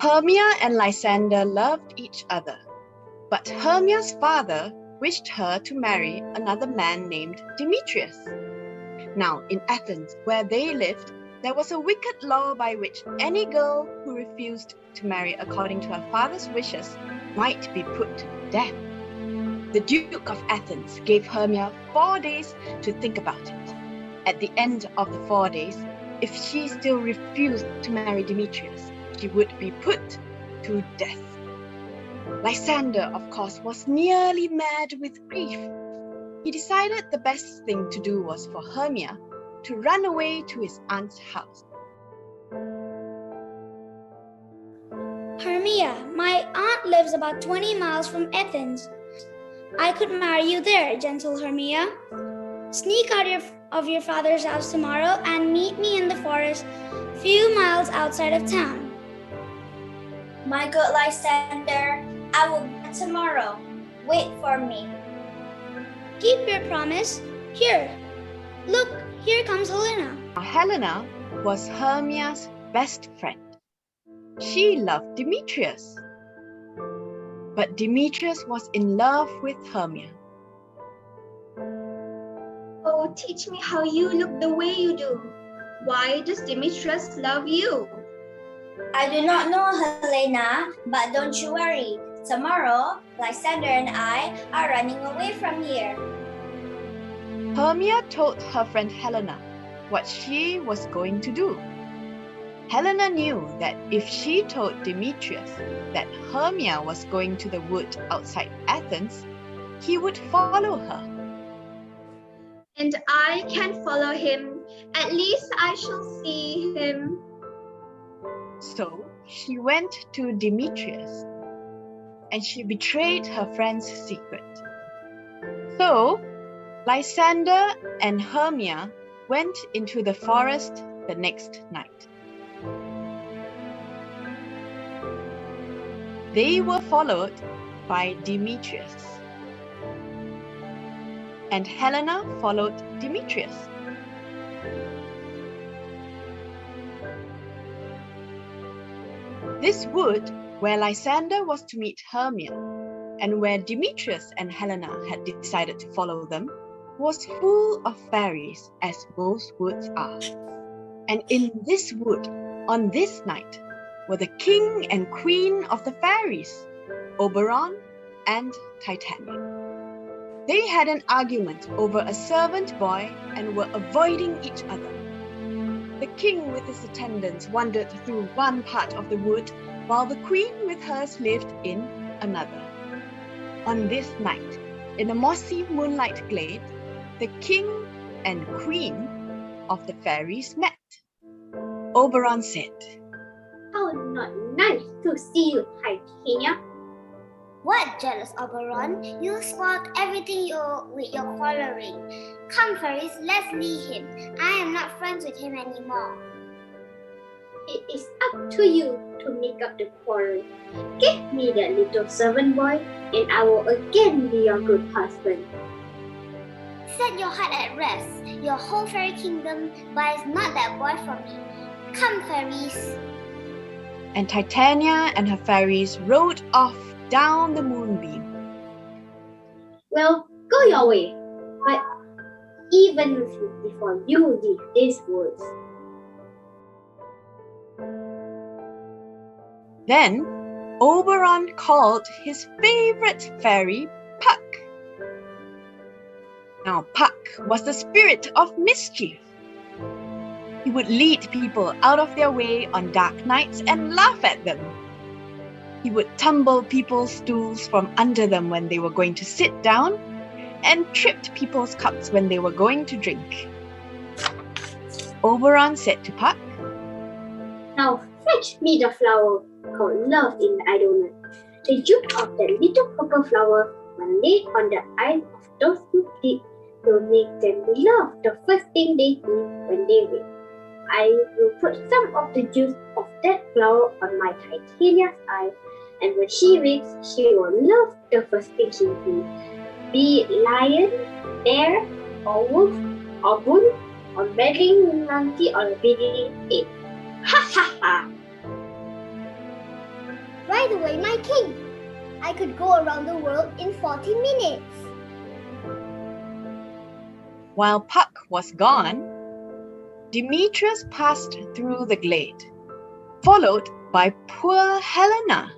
Hermia and Lysander loved each other, but Hermia's father wished her to marry another man named Demetrius. Now, in Athens, where they lived, there was a wicked law by which any girl who refused to marry according to her father's wishes might be put to death. The Duke of Athens gave Hermia 4 days to think about it. At the end of the 4 days, if she still refused to marry Demetrius, she would be put to death. Lysander, of course, was nearly mad with grief. He decided the best thing to do was for Hermia to run away to his aunt's house. Hermia, my aunt lives about 20 miles from Athens. I could marry you there, gentle Hermia. Sneak out of your father's house tomorrow and meet me in the forest, few miles outside of town. My good Lysander, I will be tomorrow. Wait for me. Keep your promise. Here, look, here comes Helena. Helena was Hermia's best friend. She loved Demetrius. But Demetrius was in love with Hermia. Oh, teach me how you look the way you do. Why does Demetrius love you? I do not know, Helena, but don't you worry. Tomorrow, Lysander and I are running away from here. Hermia told her friend Helena what she was going to do. Helena knew that if she told Demetrius that Hermia was going to the wood outside Athens, he would follow her. And I can follow him. At least I shall see him. So she went to Demetrius, and she betrayed her friend's secret. So Lysander and Hermia went into the forest the next night. They were followed by Demetrius, and Helena followed Demetrius. This wood, where Lysander was to meet Hermia, and where Demetrius and Helena had decided to follow them, was full of fairies, as most woods are. And in this wood, on this night, were the king and queen of the fairies, Oberon and Titania. They had an argument over a servant boy and were avoiding each other. The king with his attendants wandered through one part of the wood, while the queen with hers lived in another. On this night, in a mossy moonlight glade, the king and queen of the fairies met. Oberon said, "How not nice to see you, Titania." What, jealous Oberon? You spoiled everything with your quarreling. Come, fairies, let's leave him. I am not friends with him anymore. It is up to you to make up the quarrel. Give me that little servant boy, and I will again be your good husband. Set your heart at rest. Your whole fairy kingdom buys not that boy from me. Come, fairies. And Titania and her fairies rode off down the moonbeam. Well, go your way, but even before you leave these woods. Then Oberon called his favorite fairy, Puck. Now Puck was the spirit of mischief. He would lead people out of their way on dark nights and laugh at them. He would tumble people's stools from under them when they were going to sit down, and tripped people's cups when they were going to drink. Oberon said to Puck, Now fetch me the flower called love in the idleness. The juice of that little purple flower, when laid on the eyes of those who sleep, will make them love the first thing they see when they wake. I will put some of the juice of that flower on my Titania's eye, and when she wakes, she will love the first thing she sees. Be it lion, bear, or wolf, or bull, or meddling monkey, or a begging ape. Ha ha ha! By the way, my king, I could go around the world in 40 minutes. While Puck was gone, Demetrius passed through the glade, followed by poor Helena.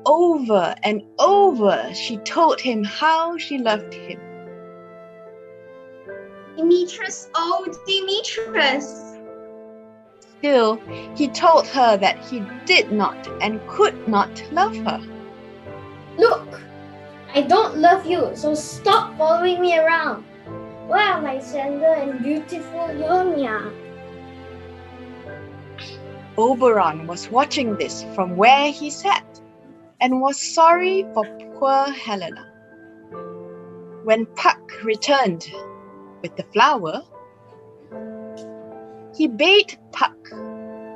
Over and over, she told him how she loved him. Demetrius, oh Demetrius! Still, he told her that he did not and could not love her. Look, I don't love you, so stop following me around. Where are Lysander and beautiful Hermia? Oberon was watching this from where he sat and was sorry for poor Helena. When Puck returned with the flower, he bade Puck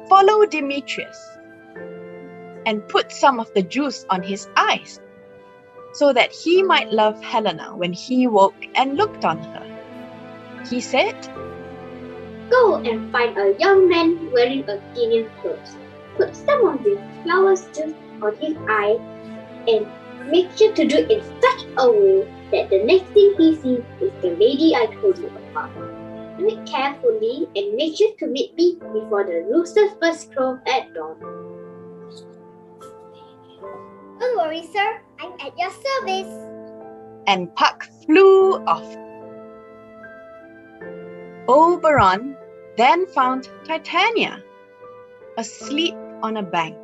follow Demetrius and put some of the juice on his eyes so that he might love Helena when he woke and looked on her. He said, Go and find a young man wearing Athenian clothes. Put some of this flower's juice on his eye and make sure to do it in such a way that the next thing he sees is the lady I told you about. Do it carefully and make sure to meet me before the roosters first crow at dawn. Don't worry, sir. I'm at your service. and Puck flew off. Oberon then found Titania asleep on a bank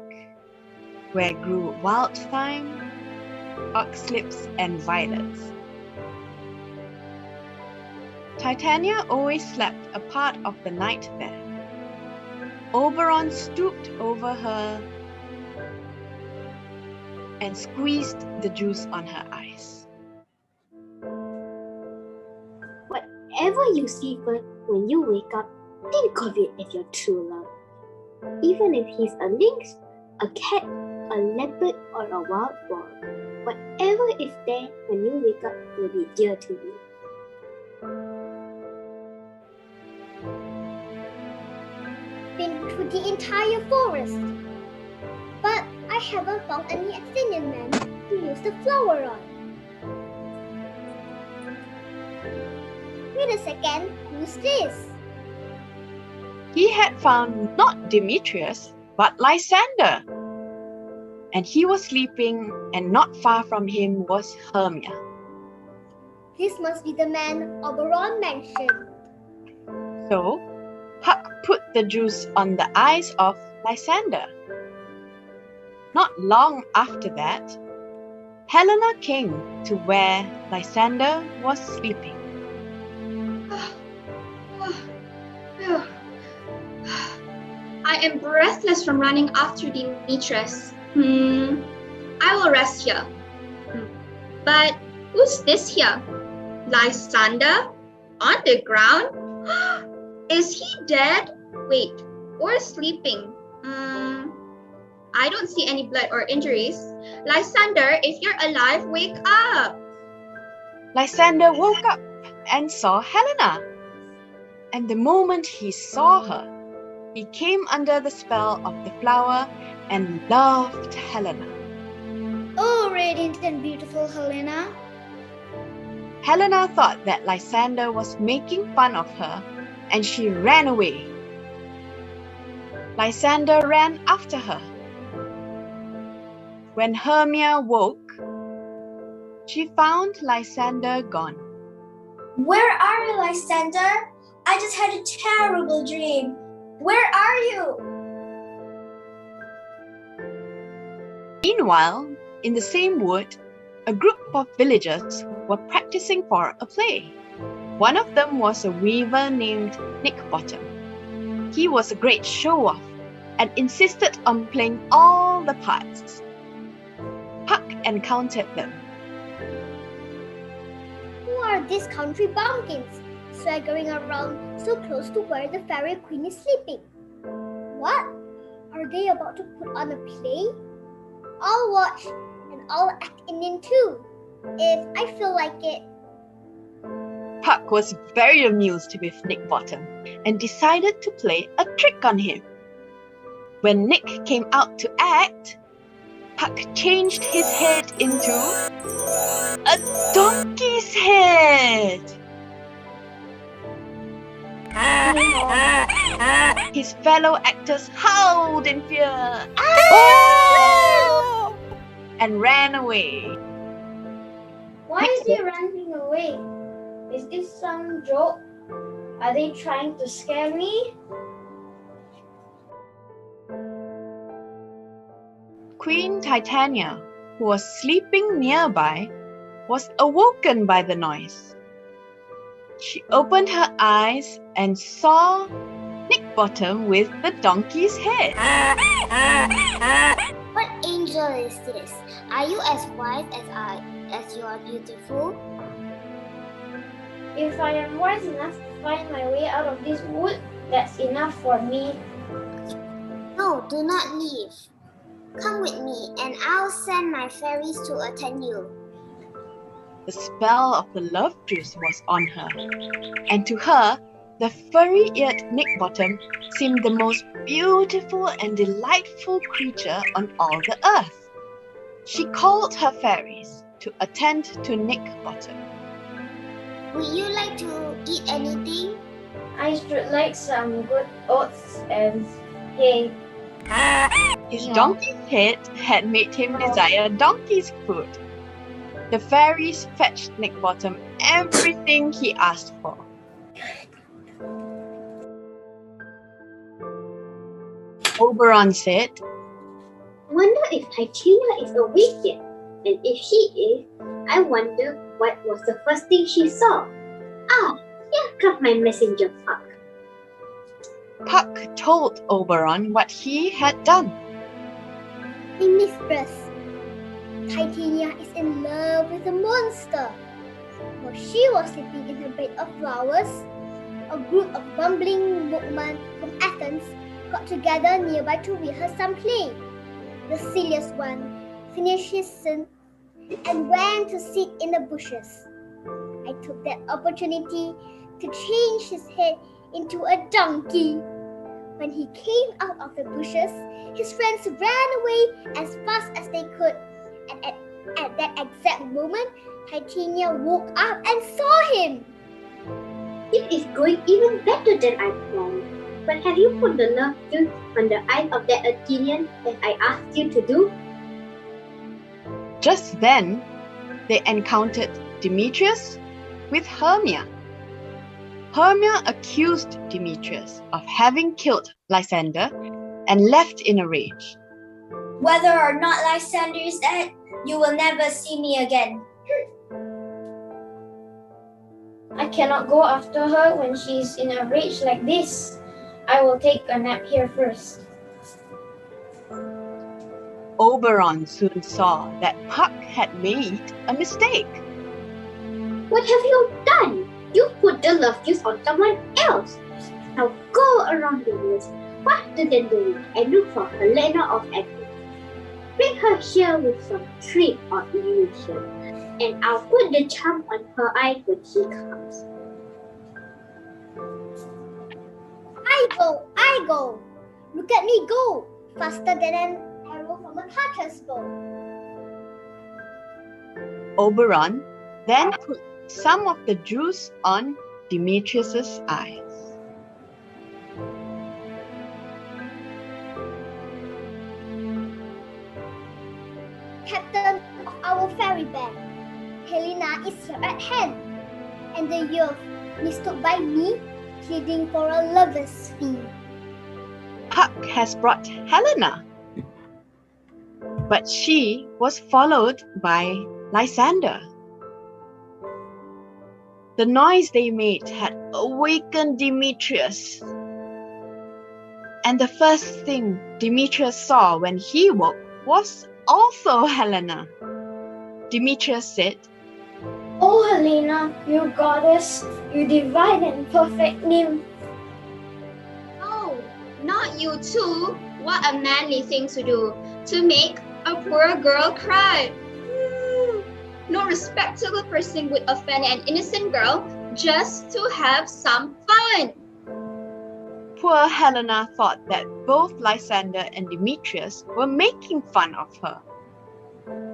where grew wild thyme, oxlips, and violets. Titania always slept a part of the night there. Oberon stooped over her and squeezed the juice on her eyes. Whatever you see first when you wake up, think of it as your true love. Even if he's a lynx, a cat, a leopard, or a wild boar, whatever is there when you wake up will be dear to you. Been through the entire forest, but I haven't found any Athenian man to use the flower on. Wait a second, who's this? He had found not Demetrius, but Lysander. And he was sleeping, and not far from him was Hermia. This must be the man Oberon mentioned. So, Puck put the juice on the eyes of Lysander. Not long after that, Helena came to where Lysander was sleeping. I am breathless from running after Demetrius. I will rest here. But who's this here? Lysander? On the ground? Is he dead? Wait, or sleeping? I don't see any blood or injuries. Lysander, if you're alive, wake up! Lysander woke up and saw Helena. And the moment he saw her, he came under the spell of the flower and loved Helena. Oh, radiant and beautiful Helena. Helena thought that Lysander was making fun of her, and she ran away. Lysander ran after her. When Hermia woke, she found Lysander gone. Where are you, Lysander? I just had a terrible dream. Where are you? Meanwhile, in the same wood, a group of villagers were practicing for a play. One of them was a weaver named Nick-Bottom. He was a great show-off and insisted on playing all the parts. Puck encountered them. Who are these country bumpkins swaggering around so close to where the fairy queen is sleeping? What? Are they about to put on a play? I'll watch and I'll act in too, if I feel like it. Puck was very amused with Nick-Bottom and decided to play a trick on him. When Nick came out to act, Puck changed his head into a donkey's head. His fellow actors howled in fear and ran away. Why is he running away? Is this some joke? Are they trying to scare me? Queen Titania, who was sleeping nearby, was awoken by the noise. She opened her eyes and saw Nickbottom with the donkey's head. What angel is this? Are you as wise as you are beautiful? If I am wise enough to find my way out of this wood, that's enough for me. No, do not leave. Come with me, and I'll send my fairies to attend you. The spell of the love juice was on her, and to her, the furry-eared Nickbottom seemed the most beautiful and delightful creature on all the earth. She called her fairies to attend to Nickbottom. Would you like to eat anything? I should like some good oats and hay. His donkey's head had made him desire donkey's food. The fairies fetched Nickbottom everything he asked for. Oberon said, Wonder if Titania is awake yet. And if she is, I wonder what was the first thing she saw. Here comes my messenger, Puck. Puck told Oberon what he had done. My mistress, Titania is in love with a monster. While she was sleeping in her bed of flowers, a group of bumbling bookmen from Athens got together nearby to rehearse some play. The silliest one finished his scene and went to sit in the bushes. I took that opportunity to change his head into a donkey. When he came out of the bushes, his friends ran away as fast as they could. And at that exact moment, Titania woke up and saw him. It is going even better than I planned. But have you put the love juice on the eyes of that Athenian as I asked you to do? Just then, they encountered Demetrius with Hermia. Hermia accused Demetrius of having killed Lysander and left in a rage. Whether or not Lysander is dead, you will never see me again. I cannot go after her when she is in a rage like this. I will take a nap here first. Oberon soon saw that Puck had made a mistake. What have you done? You put the love juice on someone else. Now go around the woods faster than the wind and look for Helena of Athens. Bring her here with some trick or illusion, and I'll put the charm on her eye when she comes. I go. Look at me go, faster than an arrow from a Tartar's bow. Oberon then put some of the juice on Demetrius's eyes. Captain of our fairy band, Helena is here at hand, and the youth mistook by me, pleading for a lover's fee. Puck has brought Helena, but she was followed by Lysander. The noise they made had awakened Demetrius. And the first thing Demetrius saw when he woke was also Helena. Demetrius said, Oh Helena, you goddess, you divine and perfect nymph. Oh, not you too. What a manly thing to do, to make a poor girl cry. No respectable person would offend an innocent girl just to have some fun. Poor Helena thought that both Lysander and Demetrius were making fun of her.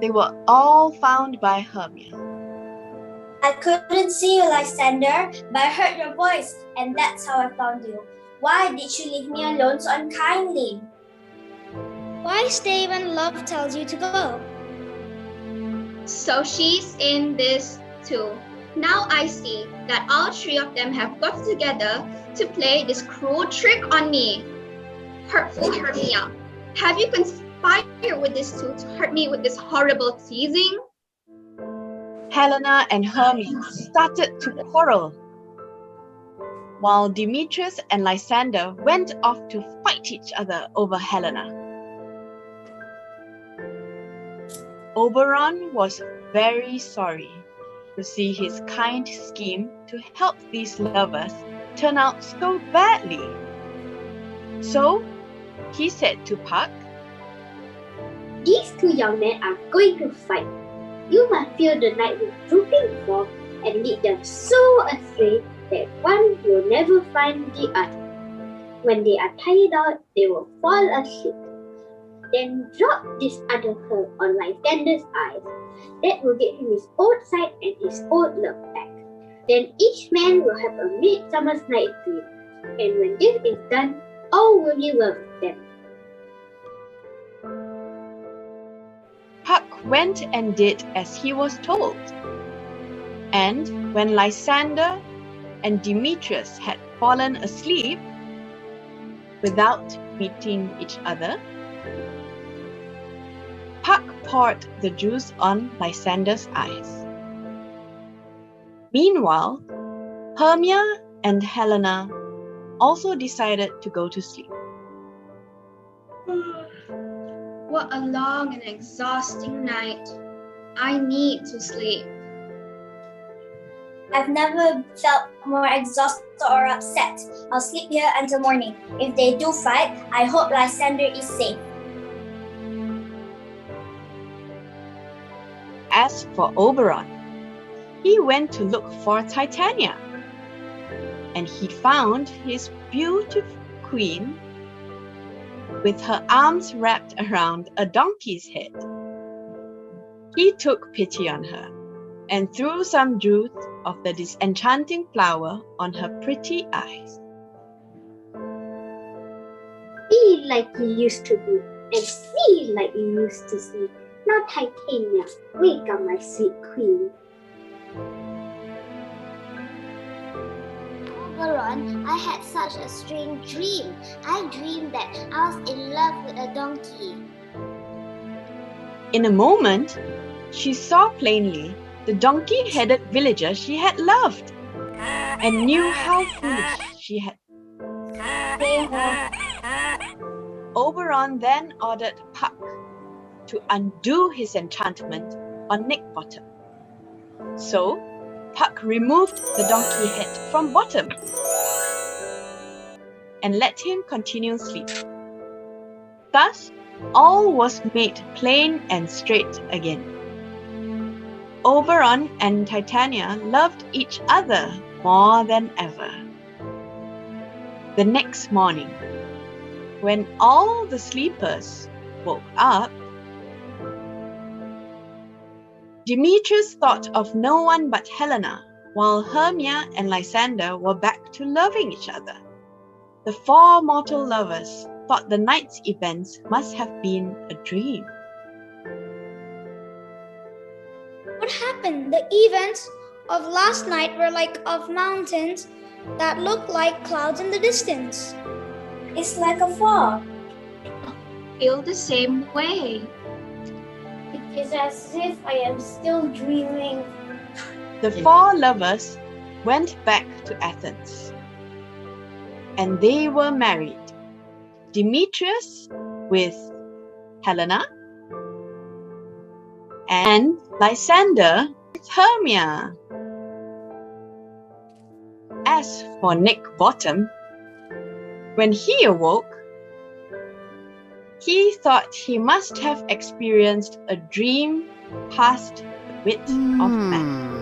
They were all found by Hermia. I couldn't see you, Lysander, but I heard your voice, and that's how I found you. Why did you leave me alone so unkindly? Why stay when love tells you to go? So she's in this too. Now I see that all three of them have got together to play this cruel trick on me. Hurtful Hermia, have you conspired with these two to hurt me with this horrible teasing? Helena and Hermia started to quarrel, while Demetrius and Lysander went off to fight each other over Helena. Oberon was very sorry to see his kind scheme to help these lovers turn out so badly. So he said to Puck, These two young men are going to fight. You must fill the night with drooping fog and lead them so astray that one will never find the other. When they are tired out, they will fall asleep. Then drop this other herb on Lysander's eyes. That will get him his old sight and his old love back. Then each man will have a midsummer's night dream. And when this is done, all will be well with them. Puck went and did as he was told. And when Lysander and Demetrius had fallen asleep without meeting each other, Puck poured the juice on Lysander's eyes. Meanwhile, Hermia and Helena also decided to go to sleep. What a long and exhausting night. I need to sleep. I've never felt more exhausted or upset. I'll sleep here until morning. If they do fight, I hope Lysander is safe. As for Oberon, he went to look for Titania, and he found his beautiful queen with her arms wrapped around a donkey's head. He took pity on her and threw some juice of the disenchanting flower on her pretty eyes. Be like you used to be, and see like you used to see. Now Titania, wake up my sweet queen. Oberon, I had such a strange dream. I dreamed that I was in love with a donkey. In a moment, she saw plainly the donkey-headed villager she had loved and knew how foolish she had been. Oberon then ordered Puck to undo his enchantment on Nick Bottom. So, Puck removed the donkey head from Bottom and let him continue sleep. Thus, all was made plain and straight again. Oberon and Titania loved each other more than ever. The next morning, when all the sleepers woke up, Demetrius thought of no one but Helena, while Hermia and Lysander were back to loving each other. The four mortal lovers thought the night's events must have been a dream. What happened? The events of last night were like of mountains that looked like clouds in the distance. It's like a fog. Feel the same way. It is as if I am still dreaming. The four lovers went back to Athens, and they were married. Demetrius with Helena, and Lysander with Hermia. As for Nick Bottom, when he awoke, he thought he must have experienced a dream past the wit of man.